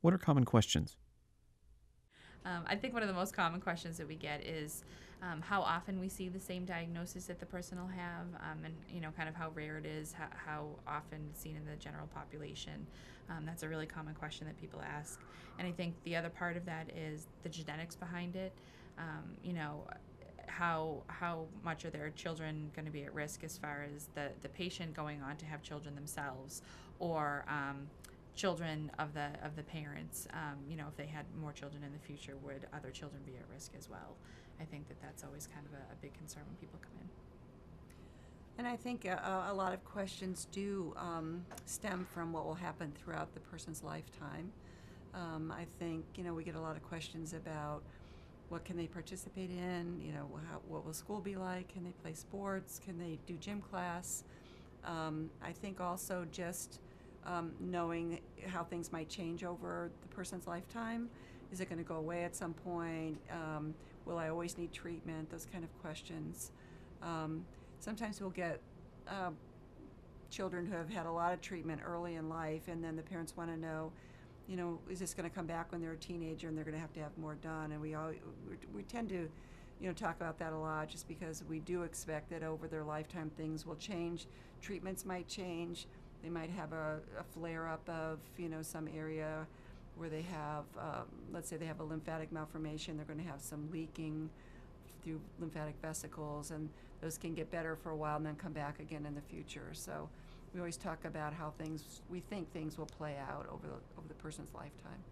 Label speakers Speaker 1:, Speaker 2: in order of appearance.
Speaker 1: What are common questions?
Speaker 2: I think one of the most common questions that we get is how often we see the same diagnosis that the person will have, and kind of how rare it is, how often it's seen in the general population. That's a really common question that people ask, and I think the other part of that is the genetics behind it. How much are their children going to be at risk as far as the patient going on to have children themselves, or children of the parents. If they had more children in the future, would other children be at risk as well? I think that that's always kind of a big concern when people come in.
Speaker 3: And I think a lot of questions do stem from what will happen throughout the person's lifetime. I think, we get a lot of questions about what can they participate in, what will school be like, can they play sports, can they do gym class. I think also just knowing how things might change over the person's lifetime. Is it going to go away at some point? Will I always need treatment? Those kind of questions. Um, Sometimes we'll get children who have had a lot of treatment early in life, and then the parents want to know, is this going to come back when they're a teenager and they're going to have more done? And we tend to, talk about that a lot, just because we do expect that over their lifetime things will change. Treatments might change. They might have a flare up of, some area where they have, let's say they have a lymphatic malformation. They're going to have some leaking through lymphatic vesicles, and those can get better for a while and then come back again in the future. So we always talk about how we think things will play out over the person's lifetime.